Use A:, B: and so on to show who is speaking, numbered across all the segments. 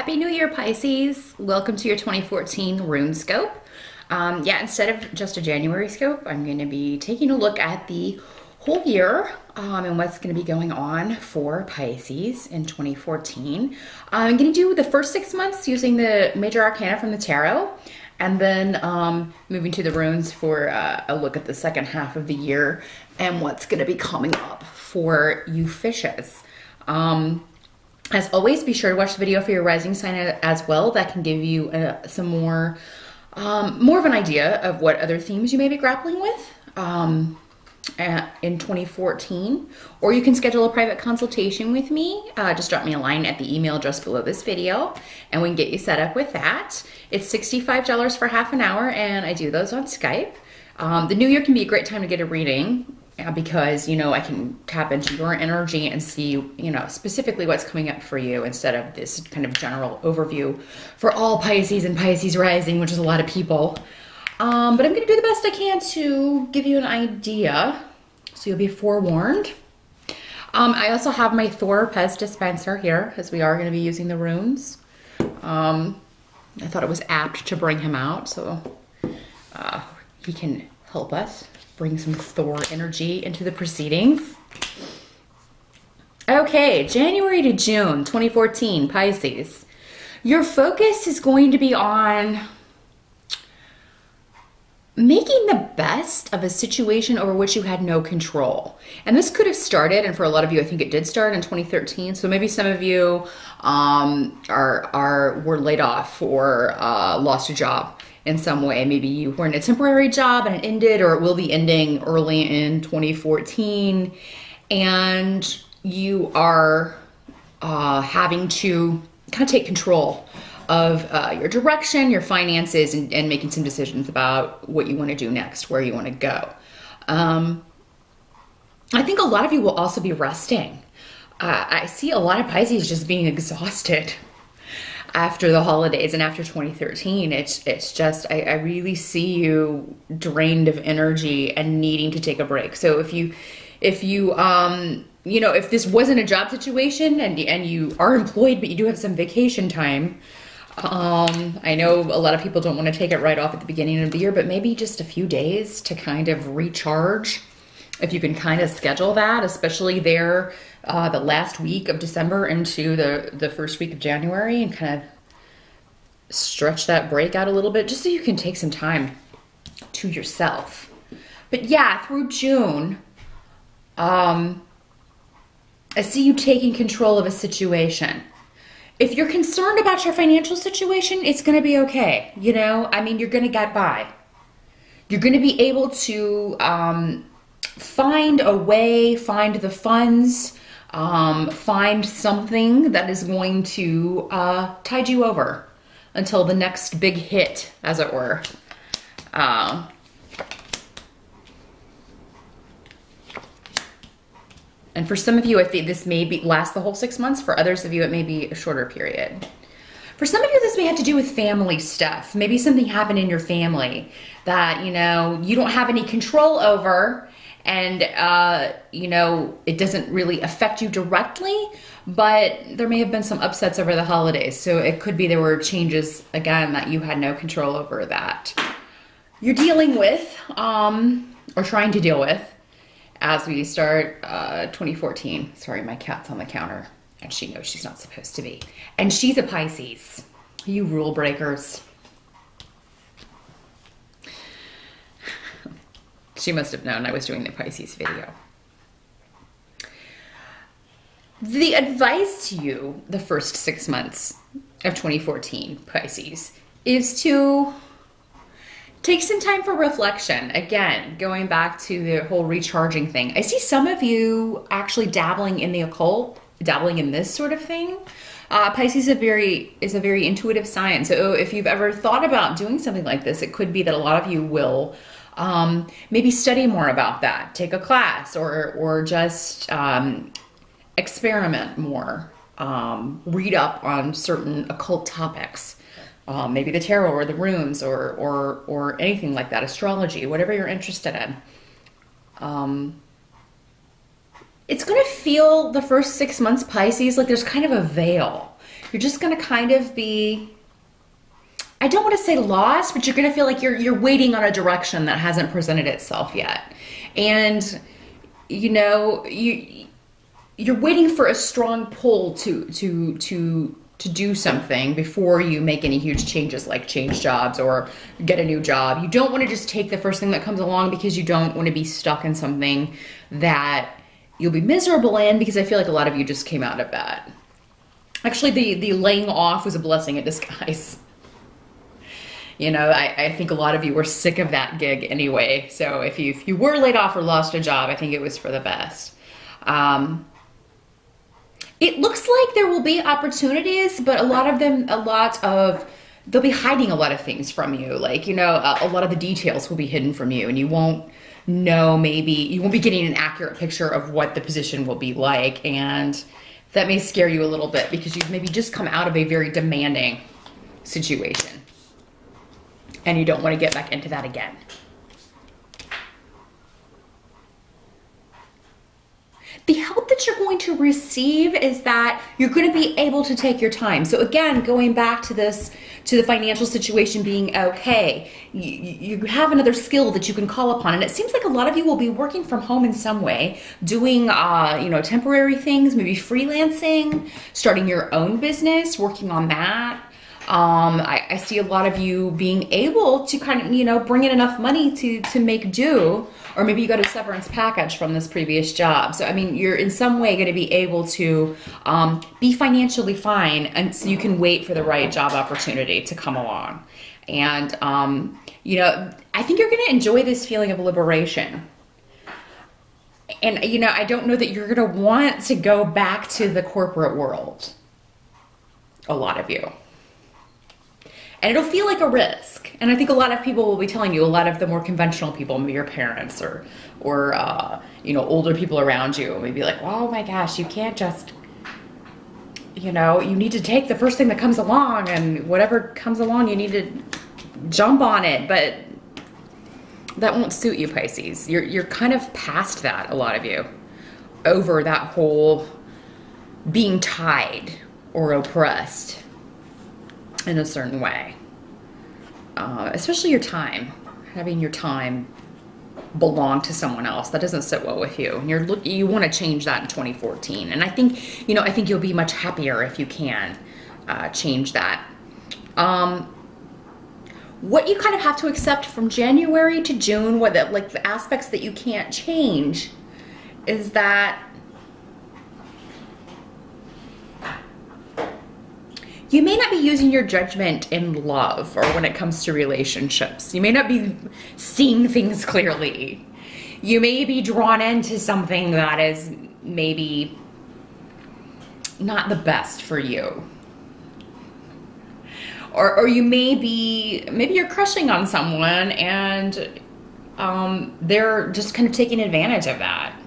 A: Happy New Year, Pisces. Welcome to your 2014 Runescope. Instead of just a January scope, I'm going to be taking a look at the whole year and what's going to be going on for Pisces in 2014. I'm going to do the first 6 months using the major arcana from the tarot, and then moving to the runes for a look at the second half of the year and what's going to be coming up for you fishes. As always, be sure to watch the video for your rising sign as well. That can give you some more of an idea of what other themes you may be grappling with in 2014. Or you can schedule a private consultation with me. Just drop me a line at the email address below this video, and we can get you set up with that. It's $65 for half an hour, and I do those on Skype. The new year can be a great time to get a reading, because, you know, I can tap into your energy and see, you know, specifically what's coming up for you instead of this kind of general overview for all Pisces and Pisces rising, which is a lot of people. But I'm going to do the best I can to give you an idea, so you'll be forewarned. I also have my Thor Pez dispenser here, as we are going to be using the runes. I thought it was apt to bring him out, so he can help us bring some Thor energy into the proceedings. Okay, January to June 2014, Pisces. Your focus is going to be on making the best of a situation over which you had no control. And this could have started, and for a lot of you, I think it did start in 2013. So maybe some of you were laid off or lost a job in some way. Maybe you were in a temporary job and it ended, or it will be ending early in 2014, and you are having to kind of take control of your direction, your finances, and making some decisions about what you want to do next, where you want to go. I think a lot of you will also be resting. I see a lot of Pisces just being exhausted after the holidays and after 2013. It's just, I really see you drained of energy and needing to take a break. So if you know, if this wasn't a job situation and you are employed, but you do have some vacation time, I know a lot of people don't want to take it right off at the beginning of the year, but maybe just a few days to kind of recharge. If you can kind of schedule that, especially there the last week of December into the first week of January, and kind of stretch that break out a little bit, just so you can take some time to yourself. But yeah, through June, I see you taking control of a situation. If you're concerned about your financial situation, it's going to be okay. You know, I mean, you're going to get by. You're going to be able to find a way, find the funds, find something that is going to tide you over until the next big hit, as it were. And for some of you, this may last the whole 6 months. For others of you, it may be a shorter period. For some of you, this may have to do with family stuff. Maybe something happened in your family that, you know, you don't have any control over, and, you know, it doesn't really affect you directly, but there may have been some upsets over the holidays. So it could be there were changes, again, that you had no control over that you're dealing with, or trying to deal with, as we start 2014. Sorry, my cat's on the counter, and she knows she's not supposed to be. And she's a Pisces. You rule breakers. She must have known I was doing the Pisces video. The advice to you the first 6 months of 2014, Pisces, is to take some time for reflection. Again, going back to the whole recharging thing. I see some of you actually dabbling in the occult, dabbling in this sort of thing. Pisces is a very intuitive sign. So if you've ever thought about doing something like this, it could be that a lot of you will maybe study more about that, take a class, or just experiment more, read up on certain occult topics. Maybe the tarot or the runes or anything like that, astrology, whatever you're interested in. It's going to feel the first 6 months, Pisces, like there's kind of a veil. you're just going to kind of be, I don't want to say lost, but you're going to feel like you're waiting on a direction that hasn't presented itself yet. And, you know, you're waiting for a strong pull to do something before you make any huge changes, like change jobs or get a new job. You don't want to just take the first thing that comes along, because you don't want to be stuck in something that you'll be miserable in, because I feel like a lot of you just came out of that. Actually, the laying off was a blessing in disguise. You know, I think a lot of you were sick of that gig anyway. So if you were laid off or lost a job, I think it was for the best. It looks like there will be opportunities, but they'll be hiding a lot of things from you. Like, you know, a lot of the details will be hidden from you, and you won't know, maybe you won't be getting an accurate picture of what the position will be like. And that may scare you a little bit, because you've maybe just come out of a very demanding situation and you don't want to get back into that again. The help that you're going to receive is that you're going to be able to take your time. So again, going back to this, to the financial situation being okay, you have another skill that you can call upon. And it seems like a lot of you will be working from home in some way, doing, you know, temporary things, maybe freelancing, starting your own business, working on that. I see a lot of you being able to kind of, you know, bring in enough money to make do, or maybe you got a severance package from this previous job. So, I mean, you're in some way going to be able to be financially fine, and so you can wait for the right job opportunity to come along. And, you know, I think you're going to enjoy this feeling of liberation. And, you know, I don't know that you're going to want to go back to the corporate world. A lot of you. And it'll feel like a risk. And I think a lot of people will be telling you, a lot of the more conventional people, maybe your parents or you know, older people around you, may be like, oh my gosh, you can't just, you know, you need to take the first thing that comes along, and whatever comes along, you need to jump on it. But that won't suit you, Pisces. You're kind of past that, a lot of you, over that whole being tied or oppressed in a certain way, especially your time, having your time belong to someone else. That doesn't sit well with you. And you want to change that in 2014. And I think, you know, I think you'll be much happier if you can change that. What you kind of have to accept from January to June, like the aspects that you can't change, is that you may not be using your judgment in love, or when it comes to relationships. You may not be seeing things clearly. You may be drawn into something that is maybe not the best for you. Or you maybe you're crushing on someone, and they're just kind of taking advantage of that.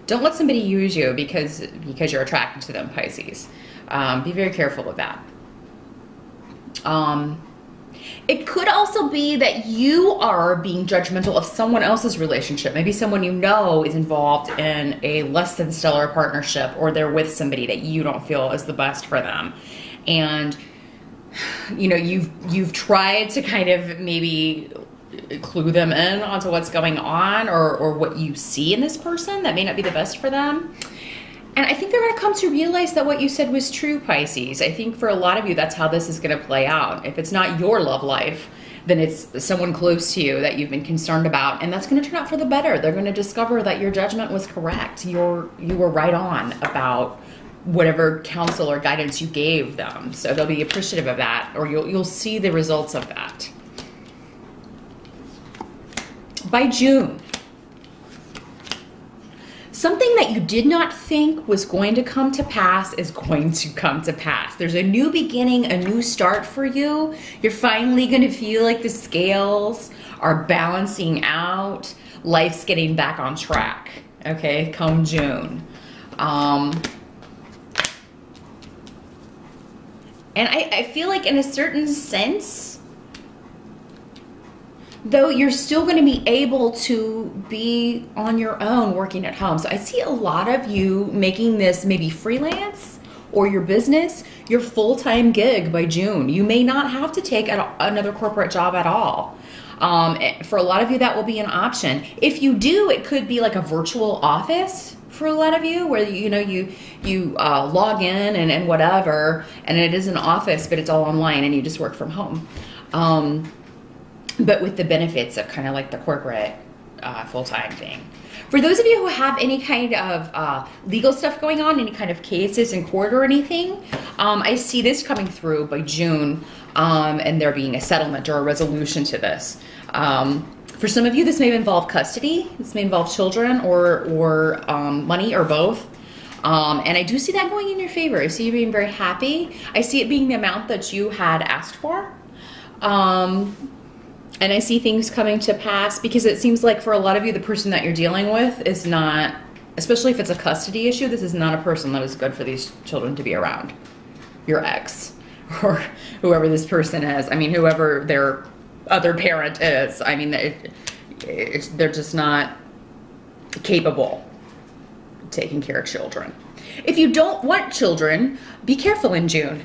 A: Don't let somebody use you because you're attracted to them, Pisces. Be very careful of that. It could also be that you are being judgmental of someone else's relationship. Maybe someone you know is involved in a less than stellar partnership, or they're with somebody that you don't feel is the best for them. And, you know, you've tried to kind of maybe clue them in onto what's going on, or what you see in this person that may not be the best for them. And I think they're going to come to realize that what you said was true, Pisces. I think for a lot of you, that's how this is going to play out. If it's not your love life, then it's someone close to you that you've been concerned about, and that's going to turn out for the better. They're going to discover that your judgment was correct. You were right on about whatever counsel or guidance you gave them. So they'll be appreciative of that, or you'll see the results of that. By June, something that you did not think was going to come to pass is going to come to pass. There's a new beginning, a new start for you. You're finally going to feel like the scales are balancing out. Life's getting back on track, okay, come June. And I feel like in a certain sense, though, you're still going to be able to be on your own working at home. So I see a lot of you making this maybe freelance or your business your full-time gig by June. You may not have to take another corporate job at all. For a lot of you, that will be an option. If you do, it could be like a virtual office for a lot of you, where you log in and whatever, and it is an office, but it's all online and you just work from home. But with the benefits of kind of like the corporate full-time thing. For those of you who have any kind of legal stuff going on, any kind of cases in court or anything, I see this coming through by June, and there being a settlement or a resolution to this. For some of you, this may involve custody. This may involve children or money or both. And I do see that going in your favor. I see you being very happy. I see it being the amount that you had asked for. And I see things coming to pass, because it seems like for a lot of you, the person that you're dealing with is not, especially if it's a custody issue, this is not a person that is good for these children to be around. Your ex or whoever this person is. I mean, whoever their other parent is. I mean, they're just not capable of taking care of children. If you don't want children, be careful in June.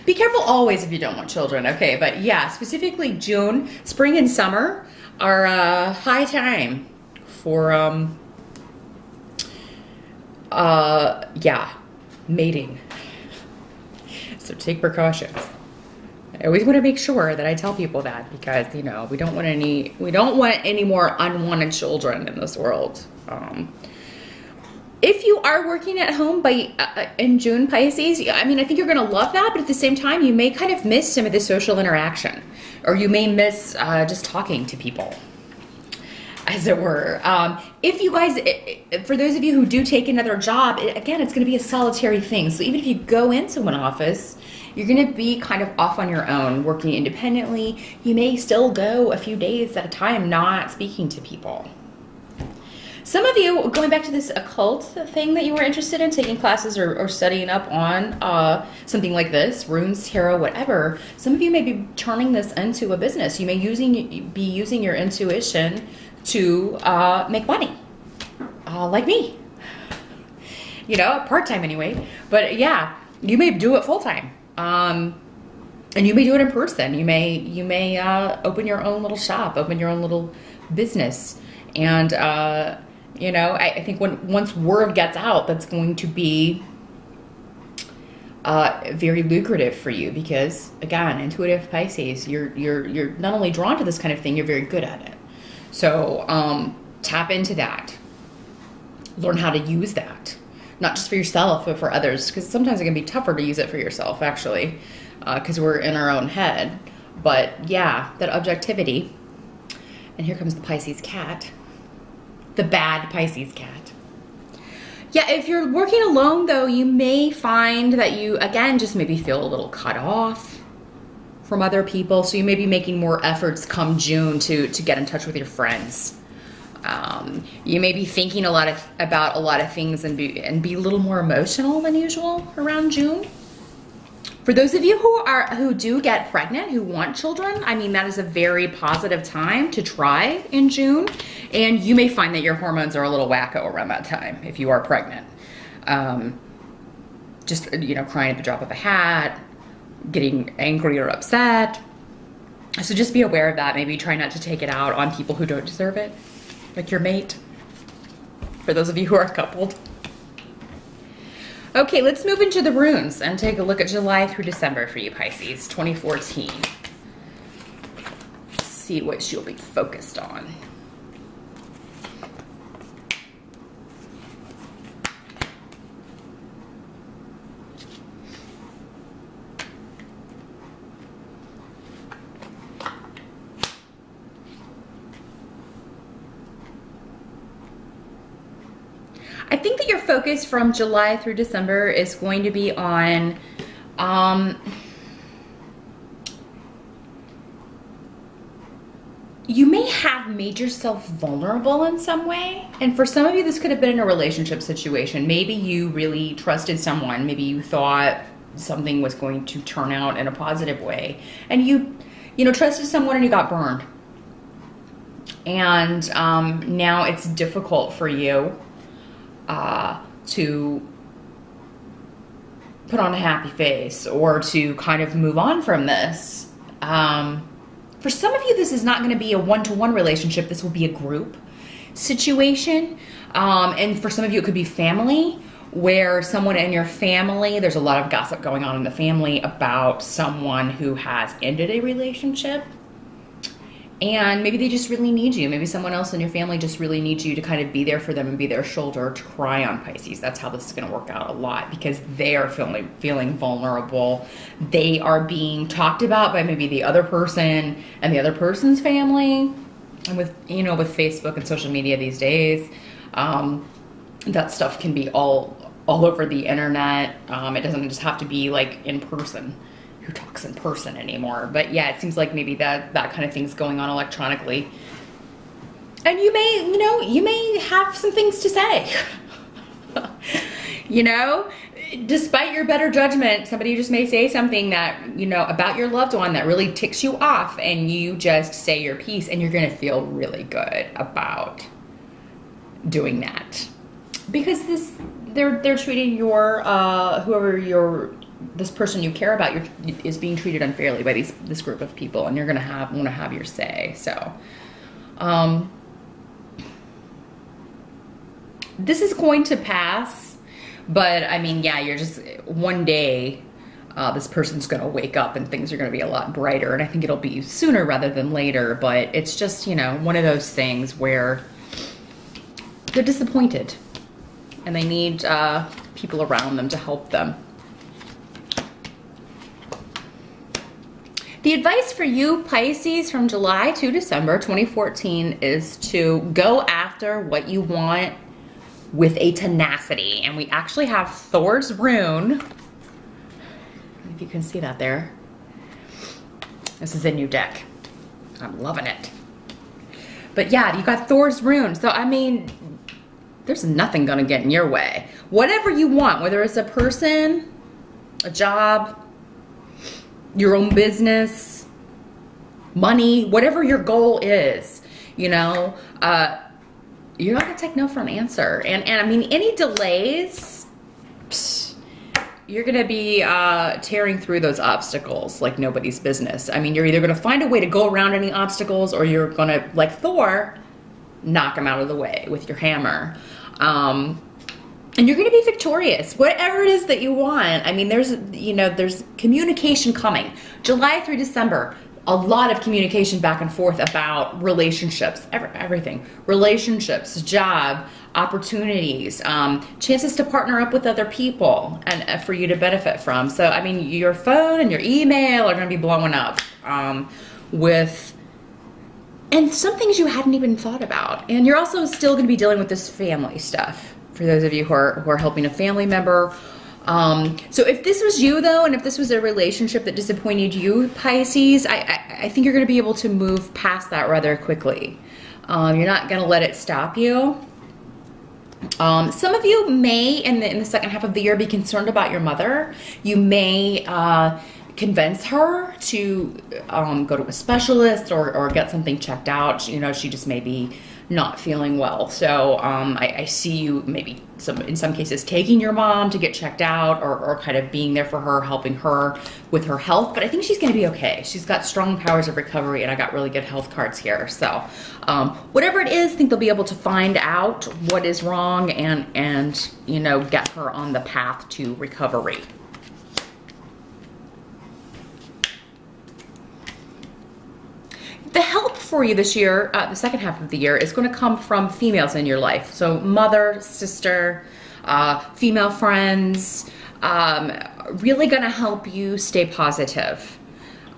A: Be careful always if you don't want children, okay? But yeah, specifically June, spring and summer are a high time for, yeah, mating. So take precautions. I always want to make sure that I tell people that, because, you know, we don't want any more unwanted children in this world. If you are working at home in June, Pisces, I mean, I think you're going to love that, but at the same time, you may kind of miss some of the social interaction, or you may miss just talking to people, as it were. If you guys, for those of you who do take another job, again, it's going to be a solitary thing. So even if you go into an office, you're going to be kind of off on your own, working independently. You may still go a few days at a time not speaking to people. Some of you, going back to this occult thing that you were interested in, taking classes or studying up on something like this, runes, tarot, whatever, some of you may be turning this into a business. You may be using your intuition to make money, like me. You know, part-time anyway. But yeah, you may do it full-time. And you may do it in person. You may open your own little shop, open your own little business. And you know, I think once word gets out, that's going to be very lucrative for you, because again, intuitive Pisces, you're not only drawn to this kind of thing, you're very good at it. So tap into that. Learn how to use that, not just for yourself, but for others, because sometimes it can be tougher to use it for yourself, actually, because we're in our own head. But yeah, that objectivity. And here comes the Pisces cat. The bad Pisces cat. Yeah, if you're working alone, though, you may find that you, again, just maybe feel a little cut off from other people. So you may be making more efforts come June to get in touch with your friends. You may be thinking about a lot of things and be a little more emotional than usual around June. For those of you who do get pregnant, who want children, I mean, that is a very positive time to try in June. And you may find that your hormones are a little wacko around that time if you are pregnant. Just, you know, crying at the drop of a hat, getting angry or upset. So just be aware of that. Maybe try not to take it out on people who don't deserve it, like your mate. For those of you who are coupled. Okay, let's move into the runes and take a look at July through December for you, Pisces, 2014. Let's see what she'll be focused on. I think that your focus from July through December is going to be on you may have made yourself vulnerable in some way. And for some of you, this could have been in a relationship situation. Maybe you really trusted someone. Maybe you thought something was going to turn out in a positive way. And you trusted someone and you got burned. And now it's difficult for you to put on a happy face or to kind of move on from this. For some of you, this is not going to be a one-to-one relationship. This will be a group situation. And for some of you, it could be family, where someone in your family, there's a lot of gossip going on in the family about someone who has ended a relationship. And maybe they just really need you. Maybe someone else in your family just really needs you to kind of be there for them and be their shoulder to cry on, Pisces. That's how this is going to work out a lot, because they are feeling vulnerable. They are being talked about by maybe the other person and the other person's family. And with, you know, with Facebook and social media these days, that stuff can be all over the internet. It doesn't just have to be like in person. Who talks in person anymore? But yeah, it seems like maybe that kind of thing's going on electronically. And you may, you know, you may have some things to say. You know, despite your better judgment, somebody just may say something that, you know, about your loved one that really ticks you off, and you just say your piece, and you're gonna feel really good about doing that. Because they're treating your this person you care about is being treated unfairly by this group of people, and you're gonna want to have your say. So this is going to pass, but I mean, yeah, you're just one day this person's gonna wake up and things are gonna be a lot brighter, and I think it'll be sooner rather than later. But it's just, you know, one of those things where they're disappointed and they need people around them to help them. The advice for you, Pisces, from July to December 2014 is to go after what you want with a tenacity. And we actually have Thor's Rune. If you can see that there. This is a new deck. I'm loving it. But yeah, you got Thor's Rune. So, I mean, there's nothing gonna get in your way. Whatever you want, whether it's a person, a job, your own business, money, whatever your goal is, you know, you're not gonna take no for an answer. And I mean, any delays, you're gonna be tearing through those obstacles like nobody's business. I mean, you're either gonna find a way to go around any obstacles, or you're gonna, like Thor, knock them out of the way with your hammer. And you're gonna be victorious, whatever it is that you want. I mean, there's communication coming. July through December, a lot of communication back and forth about relationships, everything. Relationships, job, opportunities, chances to partner up with other people and for you to benefit from. So, I mean, your phone and your email are gonna be blowing up and some things you hadn't even thought about. And you're also still gonna be dealing with this family stuff, for those of you who are helping a family member. So if this was you though, and if this was a relationship that disappointed you, Pisces, I think you're gonna be able to move past that rather quickly. You're not gonna let it stop you. Some of you may, in the second half of the year, be concerned about your mother. You may convince her to go to a specialist or get something checked out. You know, she just may be not feeling well. So I see you maybe in some cases taking your mom to get checked out, or kind of being there for her, helping her with her health. But I think she's gonna be okay. She's got strong powers of recovery, and I got really good health cards here. So whatever it is, I think they'll be able to find out what is wrong and you know, get her on the path to recovery. The help for you this year, the second half of the year, is going to come from females in your life. So mother, sister, female friends, really going to help you stay positive.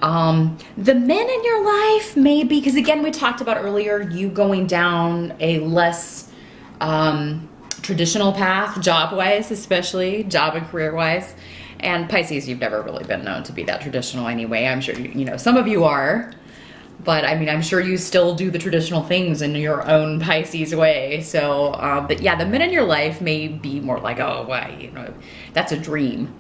A: The men in your life may be, because again, we talked about earlier, you going down a less traditional path, job-wise, especially, job and career-wise. And Pisces, you've never really been known to be that traditional anyway. I'm sure, you know, some of you are. But I mean, I'm sure you still do the traditional things in your own Pisces way. So, but yeah, the men in your life may be more like, oh, why, you know, that's a dream.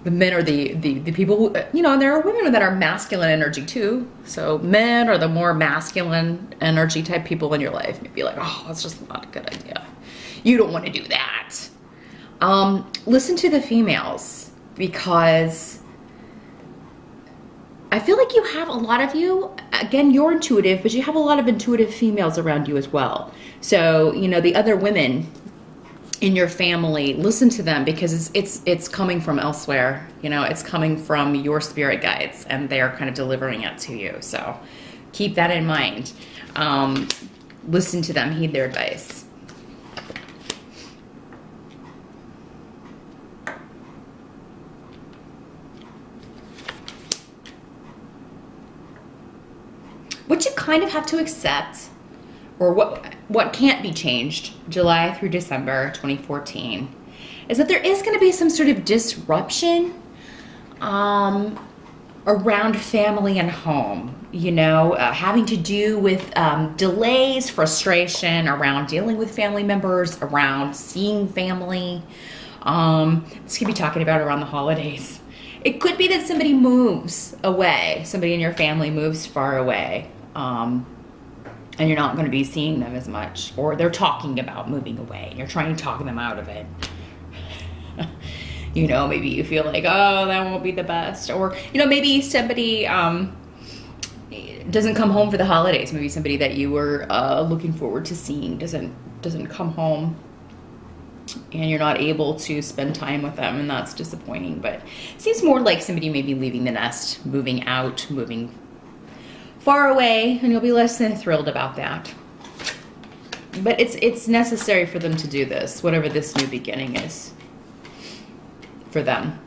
A: The men are the people who, you know, and there are women that are masculine energy too. So men are the more masculine energy type people in your life. Maybe like, oh, that's just not a good idea. You don't want to do that. Listen to the females, because I feel like you have a lot of you, again, you're intuitive, but you have a lot of intuitive females around you as well. So, you know, the other women in your family, listen to them, because it's coming from elsewhere. You know, it's coming from your spirit guides, and they're kind of delivering it to you. So keep that in mind. Listen to them, heed their advice. What you kind of have to accept, or what can't be changed, July through December 2014, is that there is going to be some sort of disruption around family and home, you know, having to do with delays, frustration around dealing with family members, around seeing family. This could be talking about around the holidays. It could be that somebody moves away, somebody in your family moves far away, and you're not going to be seeing them as much, or they're talking about moving away. You're trying to talk them out of it. You know, maybe you feel like, oh, that won't be the best. Or, you know, maybe somebody doesn't come home for the holidays. Maybe somebody that you were looking forward to seeing doesn't come home, and you're not able to spend time with them, and that's disappointing. But it seems more like somebody may be leaving the nest, moving out, moving far away, and you'll be less than thrilled about that. But it's necessary for them to do this, whatever this new beginning is for them.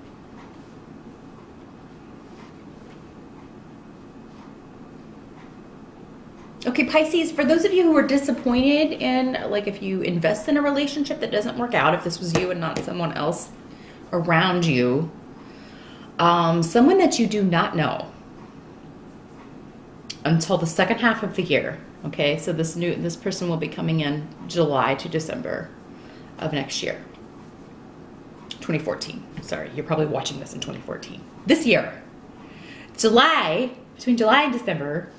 A: Okay, Pisces, for those of you who are disappointed in, like, if you invest in a relationship that doesn't work out, if this was you and not someone else around you, someone that you do not know until the second half of the year. Okay, so this person will be coming in July to December of next year. 2014. Sorry, you're probably watching this in 2014. This year. July, between July and December.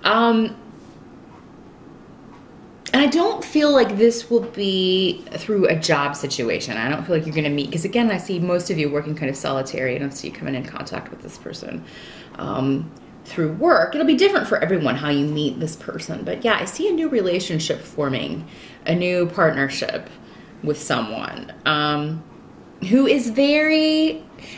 A: And I don't feel like this will be through a job situation. I don't feel like you're going to meet, because again, I see most of you working kind of solitary. I don't see you coming in contact with this person through work. It'll be different for everyone how you meet this person. But yeah, I see a new relationship forming, a new partnership with someone who is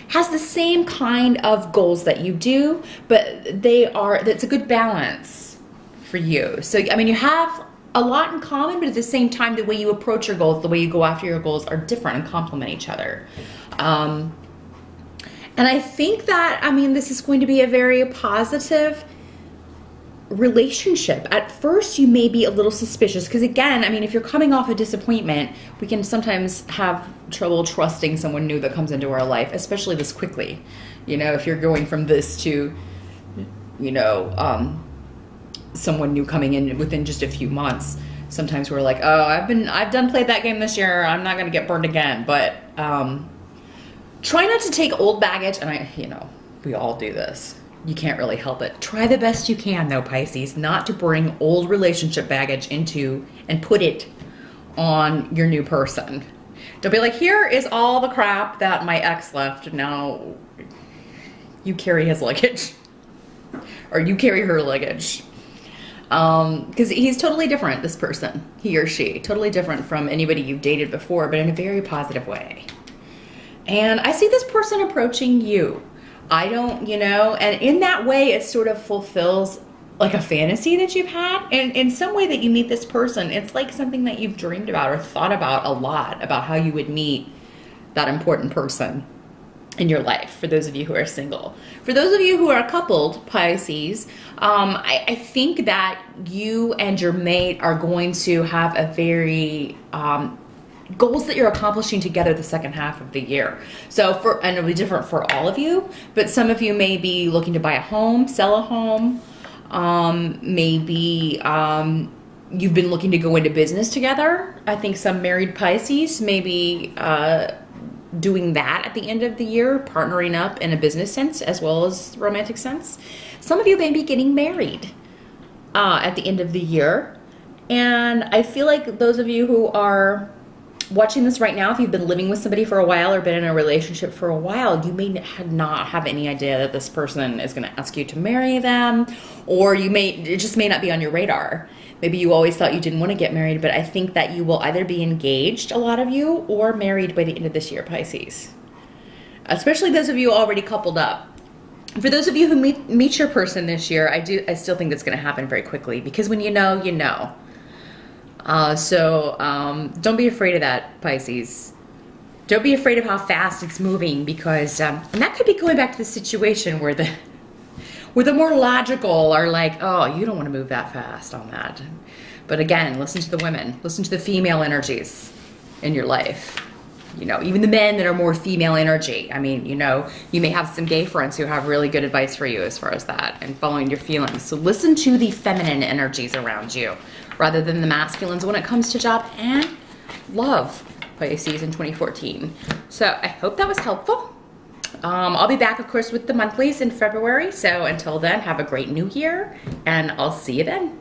A: has the same kind of goals that you do, but that's a good balance for you. So, I mean, you have a lot in common, but at the same time, the way you approach your goals, the way you go after your goals are different and complement each other. And I think that, I mean, this is going to be a very positive relationship. At first, you may be a little suspicious, because again, I mean, if you're coming off a disappointment, we can sometimes have trouble trusting someone new that comes into our life, especially this quickly. You know, if you're going from this to, you know, someone new coming in within just a few months, sometimes we're like, oh, I've done played that game this year, I'm not going to get burned again. But try not to take old baggage, and you know, we all do this. You can't really help it. Try the best you can, though, Pisces, not to bring old relationship baggage into and put it on your new person. Don't be like, here is all the crap that my ex left. Now you carry his luggage, or you carry her luggage. Because he's totally different, this person, he or she, totally different from anybody you've dated before, but in a very positive way. And I see this person approaching you. I don't, you know, and in that way, it sort of fulfills like a fantasy that you've had. And in some way that you meet this person, it's like something that you've dreamed about or thought about a lot, about how you would meet that important person in your life, for those of you who are single. For those of you who are coupled, Pisces, I think that you and your mate are going to have a very goals that you're accomplishing together the second half of the year. So and it'll be different for all of you, but some of you may be looking to buy a home, sell a home. Maybe you've been looking to go into business together. I think some married Pisces may be doing that at the end of the year, partnering up in a business sense as well as romantic sense. Some of you may be getting married at the end of the year. And I feel like those of you who are watching this right now, if you've been living with somebody for a while or been in a relationship for a while, you may not have any idea that this person is going to ask you to marry them, or it just may not be on your radar. Maybe you always thought you didn't want to get married, but I think that you will either be engaged, a lot of you, or married by the end of this year, Pisces. Especially those of you already coupled up. For those of you who meet your person this year, I still think that's going to happen very quickly, because when you know, you know. Don't be afraid of that, Pisces. Don't be afraid of how fast it's moving, because and that could be going back to the situation where the more logical are like, oh, you don't want to move that fast on that. But again, listen to the women, listen to the female energies in your life. You know, even the men that are more female energy. I mean, you know, you may have some gay friends who have really good advice for you as far as that and following your feelings. So listen to the feminine energies around you rather than the masculines when it comes to job and love, Pisces, in 2014. So I hope that was helpful. I'll be back, of course, with the monthlies in February. So until then, have a great new year, and I'll see you then.